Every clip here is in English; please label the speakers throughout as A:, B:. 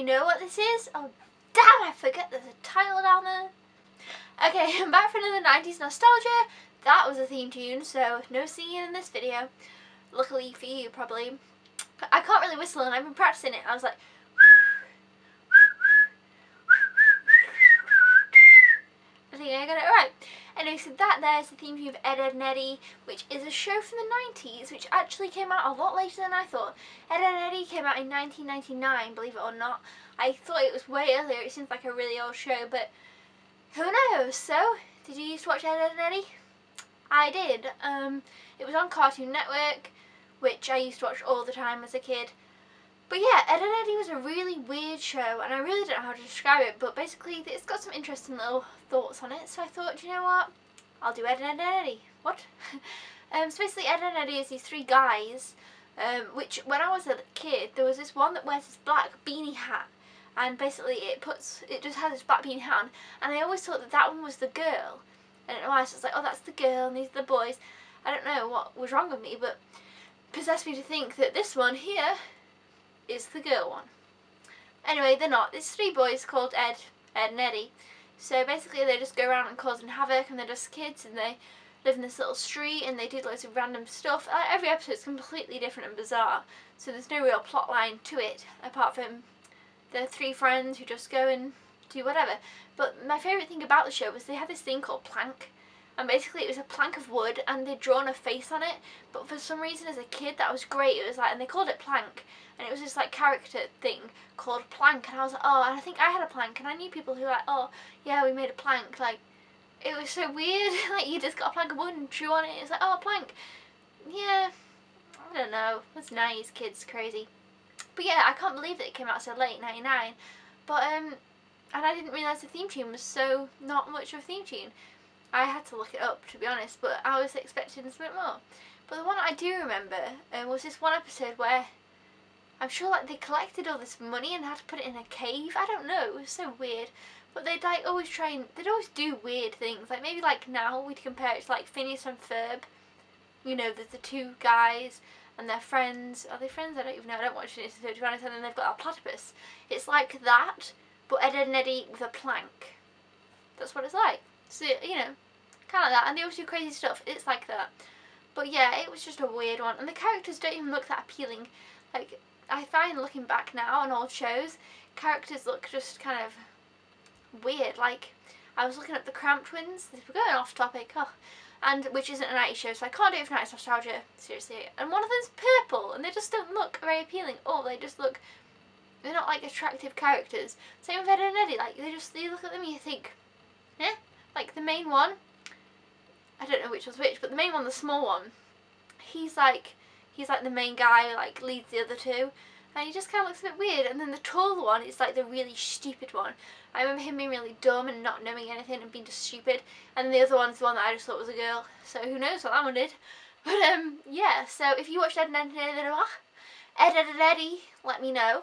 A: know what this is? Oh damn, I forget there's a title down there. Okay, I'm back for another 90s nostalgia. That was a theme tune, so no singing in this video. Luckily for you, probably. I can't really whistle and I've been practicing it. I was like... I think I got it right. Anyway, so that there is the theme tune of Ed, Edd and Eddy, which is a show from the 90s, which actually came out a lot later than I thought. Ed, Edd and Eddy came out in 1999, believe it or not. I thought it was way earlier. It seems like a really old show, but who knows? So, did you used to watch Ed, Edd and Eddy? I did. It was on Cartoon Network, which I used to watch all the time as a kid. But yeah, Ed, Edd and Eddy was a really weird show, and I really don't know how to describe it, but basically it's got some interesting little thoughts on it, so I thought, you know what, I'll do Ed, Edd and Eddy. What? So basically Ed, Edd and Eddy is these three guys, which when I was a kid, there was this one that wears this black beanie hat, and basically it just has this black beanie hat on, and I always thought that that one was the girl. I don't know why, so it's like, oh, that's the girl, and these are the boys. I don't know what was wrong with me, but possessed me to think that this one here is the girl one. Anyway, they're not. There's three boys called Ed, Edd and Eddy. So basically they just go around and causing havoc, and they're just kids, and they live in this little street, and they do loads of random stuff. Every episode is completely different and bizarre, so there's no real plot line to it, apart from the three friends who just go and do whatever. But my favourite thing about the show was they had this thing called plank, and basically it was a plank of wood and they'd drawn a face on it, but for some reason as a kid that was great. It was like, and they called it plank, and it was this like character thing called plank, and I was like, oh, and I think I had a plank, and I knew people who were like, oh yeah, we made a plank. Like, it was so weird. Like, you just got a plank of wood and drew on it. It's like, oh, a plank. Yeah, I don't know, that's 90s kids crazy. But yeah, I can't believe that it came out so late, 99. But and I didn't realise the theme tune was so not much of a theme tune. I had to look it up, to be honest, but I was expecting something more. But the one I do remember was this one episode where I'm sure like they collected all this money and had to put it in a cave. I don't know, it was so weird. But they'd like always they'd always do weird things. Like maybe like now we'd compare it to like Phineas and Ferb. You know, there's the two guys and their friends. Are they friends? I don't even know. I don't watch Phineas and Ferb, to be honest. And then they've got a platypus. It's like that, but Ed, Edd and Eddy with a plank. That's what it's like. So, you know, kind of like that. And they always do crazy stuff. It's like that. But yeah, it was just a weird one. And the characters don't even look that appealing. Like, I find looking back now on old shows, characters look just kind of weird. Like, I was looking at the Cramp Twins. We're going off topic. Oh. And which isn't a 90s show, so I can't do it for 90s nostalgia. Seriously. And one of them's purple. And they just don't look very appealing. Or they just look... They're not like attractive characters. Same with Ed and Eddy. Like, you look at them and you think, eh? Like the main one, I don't know which was which, but the main one, the small one, he's like the main guy who like leads the other two, and he just kind of looks a bit weird. And then the tall one is like the really stupid one. I remember him being really dumb and not knowing anything and being just stupid. And then the other one's the one that I just thought was a girl. So who knows what that one did? But yeah. So if you watched Ed, Edd and Eddy, let me know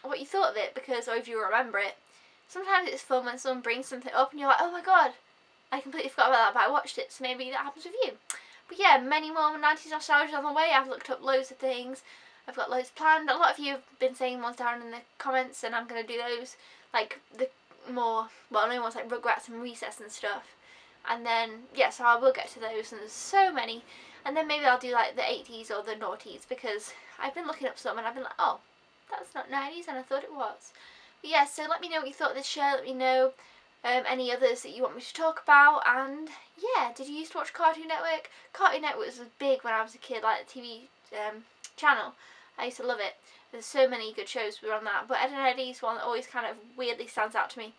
A: what you thought of it, because, or if you remember it. Sometimes it's fun when someone brings something up and you're like, oh my god, I completely forgot about that, but I watched it, so maybe that happens with you. But yeah, many more 90s nostalgia on the way. I've looked up loads of things. I've got loads planned. A lot of you have been saying ones down in the comments, and I'm going to do those, like the more, well, no ones like Rugrats and Recess and stuff. And then, yeah, so I will get to those, and there's so many. And then maybe I'll do like the 80s or the noughties, because I've been looking up some and I've been like, oh, that's not 90s, and I thought it was. But yeah, so let me know what you thought of this show. Let me know any others that you want me to talk about. And yeah, did you used to watch Cartoon Network? Cartoon Network was big when I was a kid, like the TV channel. I used to love it. There's so many good shows were on that. But Ed and Eddy's one that always kind of weirdly stands out to me.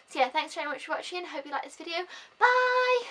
A: So yeah, thanks very much for watching. Hope you liked this video. Bye!